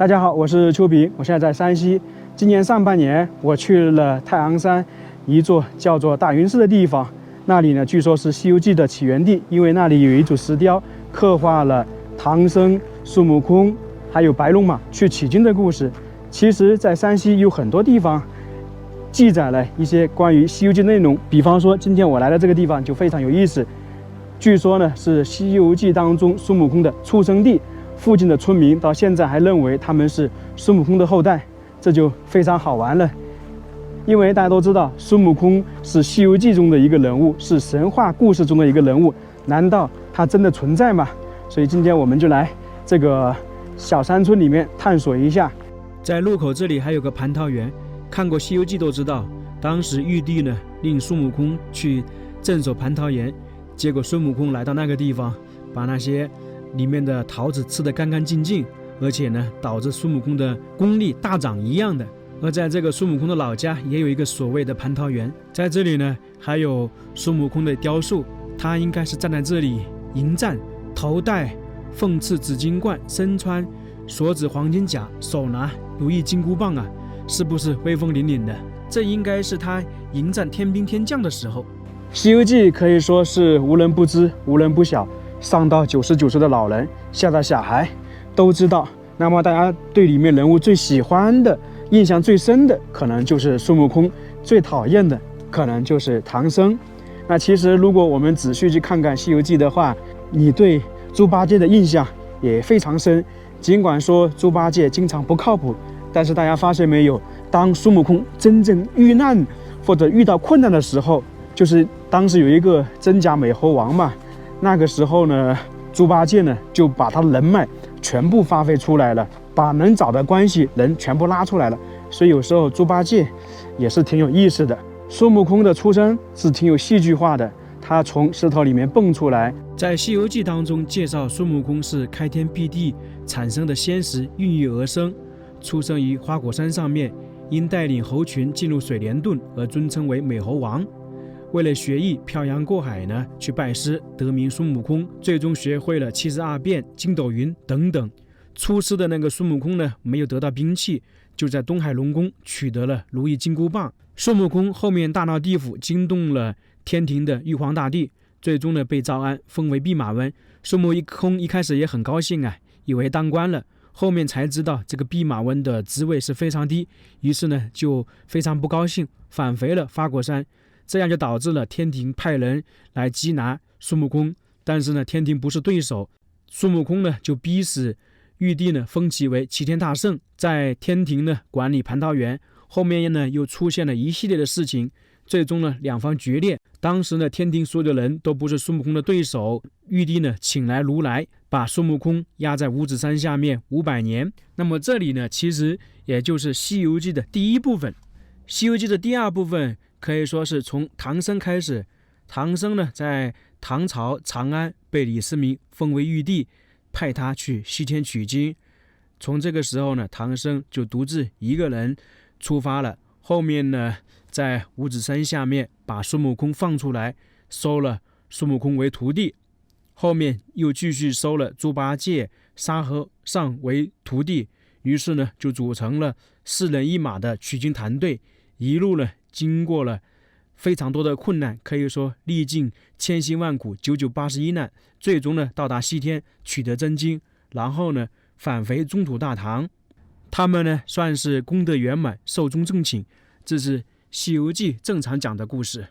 家好，我是邱平，我现在在山西。今年上半年，我去了太行山一座叫做大云寺的地方，那里呢，据说是《西游记》的起源地，因为那里有一组石雕，刻画了唐僧、孙悟空还有白龙马去取经的故事。其实，在山西有很多地方记载了一些关于《西游记》的内容，比方说今天我来的这个地方就非常有意思。据说呢，是《西游记》当中孙悟空的出生地。附近的村民到现在还认为他们是孙悟空的后代，这就非常好玩了。因为大家都知道，孙悟空是《西游记》中的一个人物，是神话故事中的一个人物，难道他真的存在吗？所以今天我们就来这个小山村里面探索一下。在路口这里还有个蟠桃园，看过《西游记》都知道，当时玉帝呢令孙悟空去镇守蟠桃园，结果孙悟空来到那个地方，把那些里面的桃子吃得干干净净，而且呢导致孙悟空的功力大涨一样的。而在这个孙悟空的老家也有一个所谓的蟠桃园，在这里呢还有孙悟空的雕塑，他应该是站在这里迎战，头戴凤翅紫金冠，身穿锁子黄金甲，手拿如意金箍棒啊，是不是威风凛凛的？这应该是他迎战天兵天将的时候。《西游记》可以说是无人不知，无人不晓，上到99岁的老人，下到小孩都知道。那么大家对里面人物最喜欢的、印象最深的，可能就是孙悟空；最讨厌的，可能就是唐僧。那其实如果我们仔细去看看《西游记》的话，你对猪八戒的印象也非常深。尽管说猪八戒经常不靠谱，但是大家发现没有，当孙悟空真正遇难或者遇到困难的时候，就是当时有一个真假美猴王嘛，那个时候呢，猪八戒呢就把他的人脉全部发挥出来了，把能找的关系人全部拉出来了。所以有时候猪八戒也是挺有意思的。孙悟空的出生是挺有戏剧化的，他从石头里面蹦出来。在《西游记》当中介绍孙悟空是开天辟地产生的仙石孕育而生，出生于花果山上面，因带领猴群进入水帘洞而尊称为美猴王。为了学艺，漂洋过海呢去拜师，得名孙悟空，最终学会了72变、筋斗云等等。出师的那个孙悟空呢，没有得到兵器，就在东海龙宫取得了如意金箍棒。孙悟空后面大闹地府，惊动了天庭的玉皇大帝，最终呢被招安，封为弼马温。孙悟空一开始也很高兴啊，以为当官了，后面才知道这个弼马温的职位是非常低，于是呢就非常不高兴，返回了花果山。这样就导致了天庭派人来缉拿孙悟空，但是呢天庭不是对手，孙悟空呢就逼使玉帝呢封其为齐天大圣，在天庭呢管理蟠桃园。后面呢又出现了一系列的事情，最终呢两方决裂。当时呢天庭所有的人都不是孙悟空的对手，玉帝呢请来如来，把孙悟空压在五指山下面500年。那么这里呢其实也就是《西游记》的第一部分。《西游记》的第二部分可以说是从唐僧开始。唐僧呢在唐朝长安被李世民封为玉帝，派他去西天取经。从这个时候呢，唐僧就独自一个人出发了。后面呢在五指山下面把孙悟空放出来，收了孙悟空为徒弟。后面又继续收了猪八戒、沙和尚为徒弟，于是呢就组成了4人1马的取经团队。一路呢经过了非常多的困难，可以说历尽千辛万苦，981难，最终呢到达西天取得真经，然后呢返回中土大唐。他们呢算是功德圆满，寿终正寝。这是《西游记》正常讲的故事。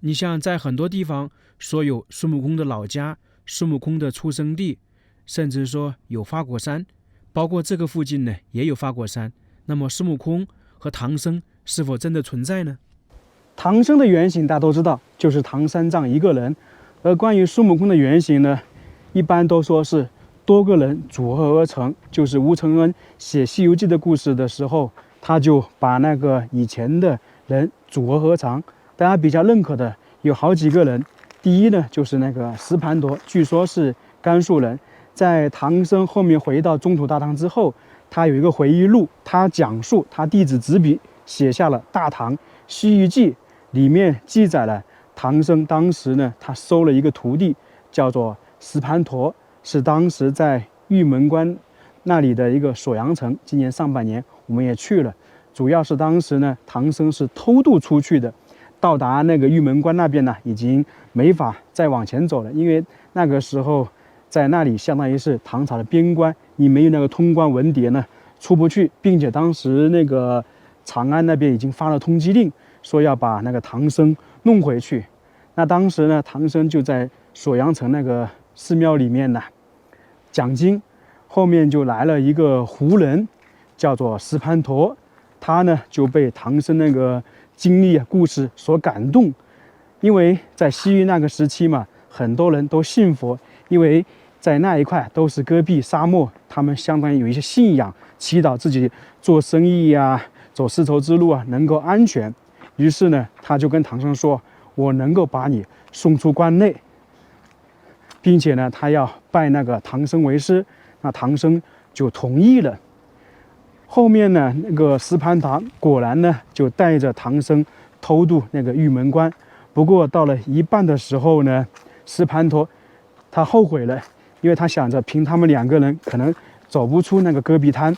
你像在很多地方说有孙悟空的老家、孙悟空的出生地，甚至说有花果山，包括这个附近呢也有花果山。那么孙悟空和唐僧是否真的存在呢？唐僧的原型大家都知道，就是唐三藏一个人。而关于孙悟空的原型呢，一般都说是多个人组合而成。就是吴承恩写《西游记》的故事的时候，他就把那个以前的人组合而成。大家比较认可的有好几个人。第一呢，就是那个石盘陀，据说是甘肃人。在唐僧后面回到中土大唐之后，他有一个回忆录，他讲述他弟子执笔写下了《大唐西域记》，里面记载了唐僧当时呢，他收了一个徒弟，叫做石盘陀，是当时在玉门关那里的一个锁阳城，今年上半年我们也去了，主要是当时呢，唐僧是偷渡出去的，到达那个玉门关那边呢，已经没法再往前走了，因为那个时候在那里相当于是唐朝的边关，你没有那个通关文牒呢，出不去，并且当时那个长安那边已经发了通缉令，说要把那个唐僧弄回去。那当时呢，唐僧就在锁阳城那个寺庙里面呢讲经，后面就来了一个胡人，叫做石盘陀，他呢就被唐僧那个经历故事所感动，因为在西域那个时期嘛，很多人都信佛，因为在那一块都是戈壁沙漠，他们相当于有一些信仰，祈祷自己做生意呀、走丝绸之路啊能够安全。于是呢，他就跟唐僧说：“我能够把你送出关内，并且呢，他要拜那个唐僧为师。”那唐僧就同意了。后面呢，那个石盘陀果然呢就带着唐僧偷渡那个玉门关。不过到了一半的时候呢，石盘陀他后悔了，因为他想着凭他们2个人可能走不出那个戈壁滩，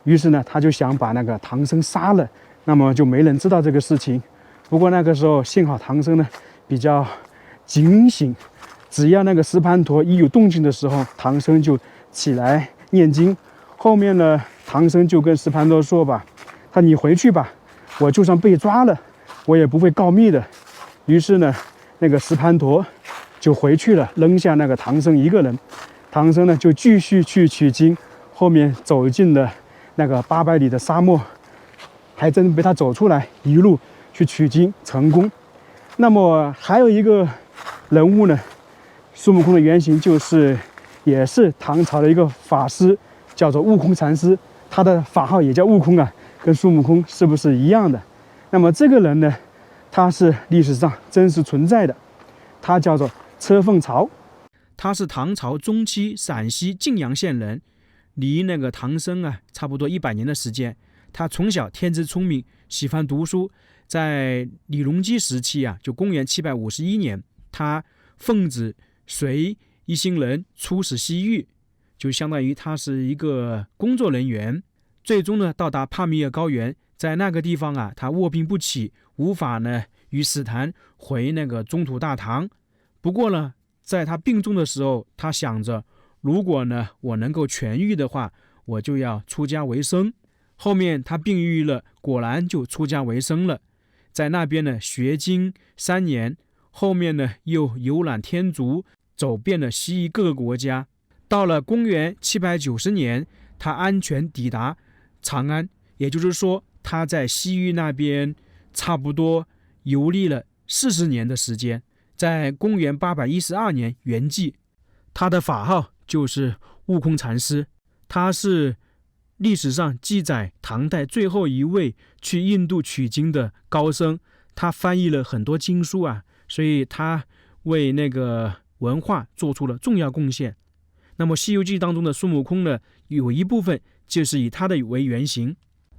于是呢，他就想把那个唐僧杀了，那么就没人知道这个事情。不过那个时候幸好唐僧呢比较警醒，只要那个石盘陀一有动静的时候，唐僧就起来念经。后面呢，唐僧就跟石盘陀说吧，他你回去吧，我就算被抓了，我也不会告密的。于是呢，那个石盘陀就回去了，扔下那个唐僧一个人。唐僧呢就继续去取经，后面走进了那个800里的沙漠，还真被他走出来，一路去取经成功。那么还有一个人物呢，孙悟空的原型也是唐朝的一个法师，叫做悟空禅师，他的法号也叫悟空啊，跟孙悟空是不是一样的？那么这个人呢，他是历史上真实存在的，他叫做车凤巢。他是唐朝中期陕西泾阳县人，离那个唐僧差不多100年的时间。他从小天资聪明，喜欢读书。在李隆基时期就公元751年，他奉旨随一行人出使西域，就相当于他是一个工作人员。最终呢，到达帕米尔高原，在那个地方他卧病不起，无法呢与使团回那个中土大唐。不过呢，在他病重的时候，他想着，如果呢我能够痊愈的话，我就要出家为僧。后面他病愈了，果然就出家为僧了。在那边呢学经3年，后面呢又游览天竺，走遍了西域各个国家。到了公元790年，他安全抵达长安，也就是说他在西域那边差不多游历了40年的时间。在公元812年圆寂，他的法号就是悟空禅师。他是历史上记载唐代最后一位去印度取经的高僧，他翻译了很多经书所以他为那个文化做出了重要贡献。那么《西游记》当中的孙悟空呢，有一部分就是以他的为原型。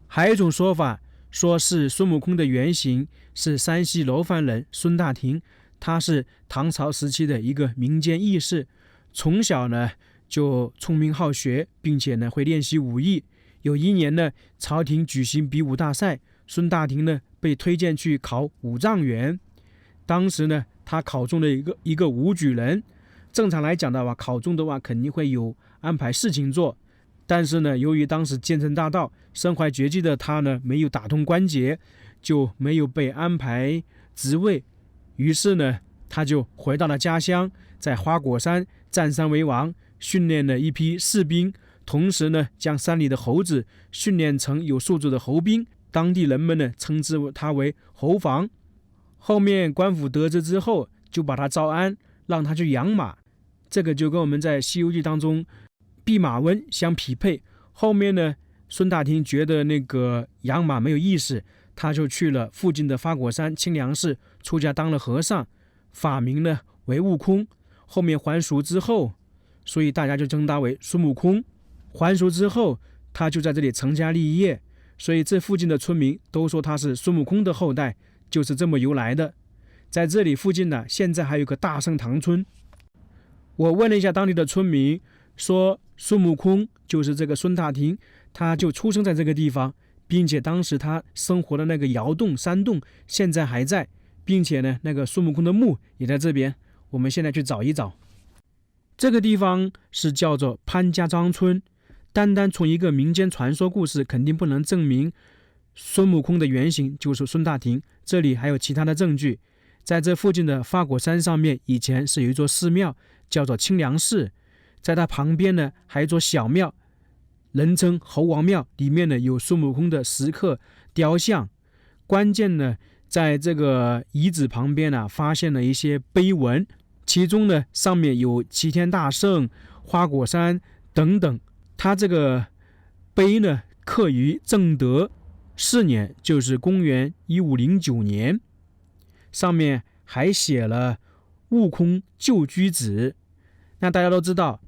还有一种说法，说是孙悟空的原型是山西楼烦人孙大廷，他是唐朝时期的一个民间义士，从小呢就聪明好学，并且呢会练习武艺。有一年呢，朝廷举行比武大赛，孙大廷呢被推荐去考武状元。当时呢，他考中了一个武举人。正常来讲的话，考中的话肯定会有安排事情做，但是呢，由于当时剑城大盗，身怀绝技的他呢没有打通关节，就没有被安排职位。于是呢，他就回到了家乡，在花果山占山为王，训练了一批士兵，同时呢，将山里的猴子训练成有素质的猴兵，当地人们呢称之他为猴房。后面官府得知之后，就把他招安，让他去养马。这个就跟我们在《西游记》当中弼马温相匹配。后面呢，孙大廷觉得那个养马没有意思，他就去了附近的花果山清凉寺出家当了和尚，法名呢为悟空。后面还俗之后，所以大家就称他为孙悟空。还俗之后，他就在这里成家立业，所以这附近的村民都说他是孙悟空的后代，就是这么由来的。在这里附近呢，现在还有个大圣堂村。我问了一下当地的村民，说孙悟空就是这个孙大庭，他就出生在这个地方，并且当时他生活的那个窑洞、山洞现在还在，并且呢，那个孙悟空的墓也在这边。我们现在去找一找。这个地方是叫做潘家庄村，单单从一个民间传说故事，肯定不能证明孙悟空的原型就是孙大庭。这里还有其他的证据，在这附近的花果山上面，以前是有一座寺庙，叫做清凉寺，在它旁边呢还有一座小庙，人称猴王庙，里面呢有孙悟空的石刻雕像。关键呢，在这个遗址旁边呢，发现了一些碑文，其中呢上面有齐天大圣、花果山等等。它这个碑呢刻于正德4年，就是公元1509年，上面还写了悟空旧居址。那大家都知道，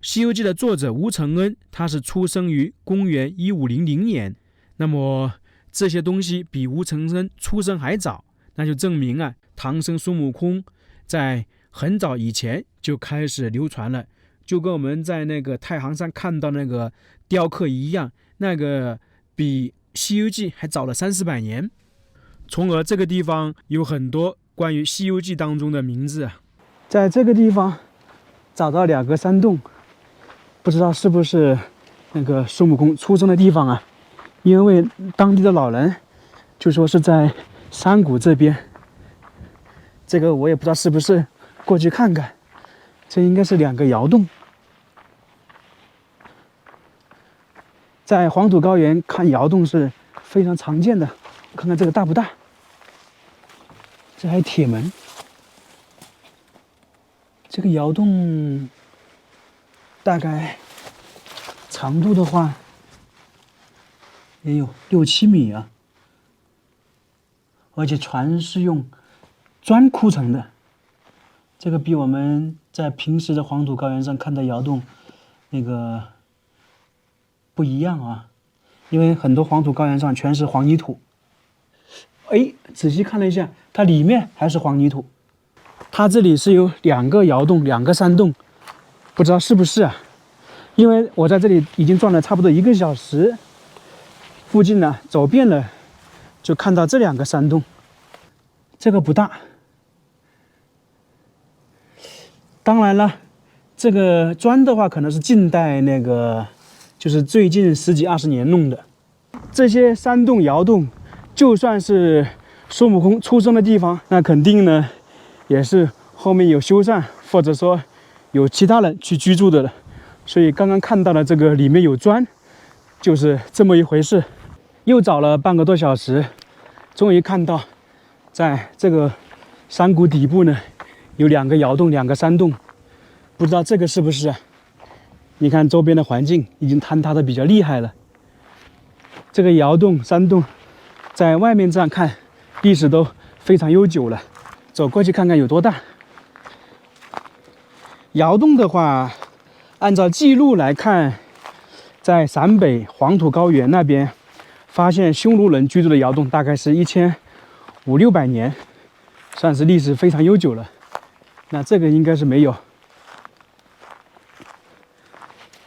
《西游记》的作者吴承恩，他是出生于公元1500年，那么这些东西比吴承恩出生还早，那就证明啊，唐僧孙悟空在很早以前就开始流传了，就跟我们在那个太行山看到那个雕刻一样，那个比《西游记》还早了300-400年。从而这个地方有很多关于《西游记》当中的名字啊。在这个地方找到2个山洞，不知道是不是那个孙悟空出生的地方啊？因为当地的老人就说是在山谷这边，这个我也不知道是不是，过去看看。这应该是2个窑洞。在黄土高原看窑洞是非常常见的。看看这个大不大？这还有铁门。这个窑洞大概长度的话也有6-7米啊，而且全是用砖铺成的。这个比我们在平时的黄土高原上看的窑洞那个不一样啊，因为很多黄土高原上全是黄泥土。哎，仔细看了一下，它里面还是黄泥土。它这里是有2个窑洞，2个山洞，不知道是不是啊？因为我在这里已经转了差不多1个小时，附近呢走遍了，就看到这2个山洞。这个不大。当然了，这个砖的话可能是近代那个，就是最近10几20年弄的。这些山洞窑洞，就算是孙悟空出生的地方，那肯定呢也是后面有修缮，或者说有其他人去居住的了。所以刚刚看到的这个里面有砖，就是这么一回事。又找了半个多小时，终于看到在这个山谷底部呢有2个窑洞，2个山洞。不知道这个是不是啊？你看周边的环境已经坍塌的比较厉害了。这个窑洞、山洞在外面这样看，历史都非常悠久了。走过去看看有多大。窑洞的话，按照记录来看，在陕北黄土高原那边发现匈奴人居住的窑洞，大概是1500-600年，算是历史非常悠久了。那这个应该是没有。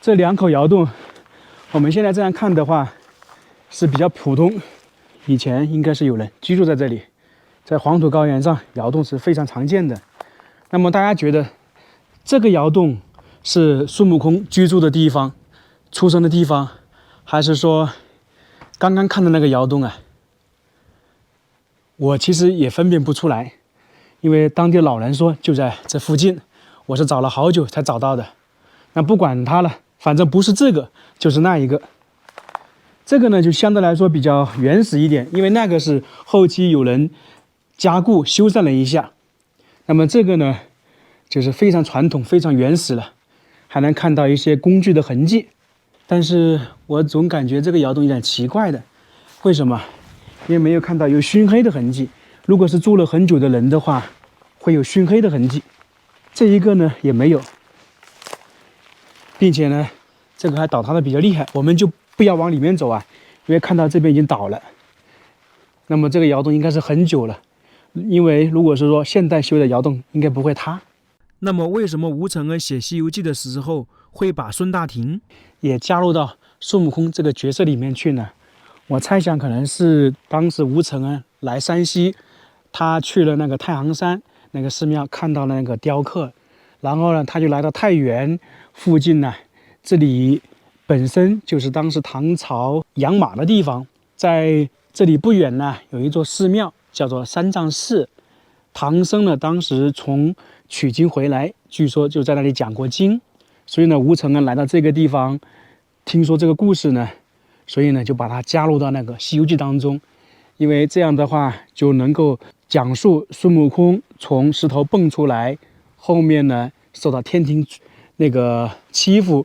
这2口窑洞，我们现在这样看的话是比较普通，以前应该是有人居住在这里。在黄土高原上，窑洞是非常常见的。那么大家觉得这个窑洞是孙悟空居住的地方、出生的地方，还是说刚刚看的那个窑洞啊？我其实也分辨不出来，因为当地的老人说就在这附近，我是找了好久才找到的。那不管它了，反正不是这个就是那一个。这个呢就相对来说比较原始一点，因为那个是后期有人加固修缮了一下。那么这个呢就是非常传统、非常原始了，还能看到一些工具的痕迹。但是我总感觉这个窑洞有点奇怪的，为什么？因为没有看到有熏黑的痕迹。如果是住了很久的人的话，会有熏黑的痕迹。这一个呢也没有，并且呢这个还倒塌的比较厉害，我们就不要往里面走啊，因为看到这边已经倒了。那么这个窑洞应该是很久了，因为如果是说现代修的窑洞，应该不会塌。那么为什么吴承恩写《西游记》的时候会把孙大廷也加入到孙悟空这个角色里面去呢？我猜想可能是当时吴承恩来山西，他去了那个太行山那个寺庙，看到了那个雕刻，然后呢，他就来到太原附近呢，这里本身就是当时唐朝养马的地方，在这里不远呢，有一座寺庙叫做三藏寺。唐僧呢，当时从取经回来，据说就在那里讲过经，所以呢，吴承恩来到这个地方，听说这个故事呢，所以呢，就把它加入到那个《西游记》当中，因为这样的话就能够讲述孙悟空从石头蹦出来，后面呢受到天庭那个欺负，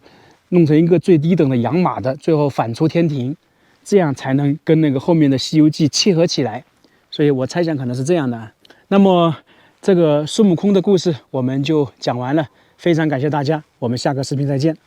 弄成一个最低等的养马的，最后反出天庭，这样才能跟那个后面的《西游记》契合起来。所以我猜想可能是这样的。那么这个孙悟空的故事我们就讲完了，非常感谢大家，我们下个视频再见。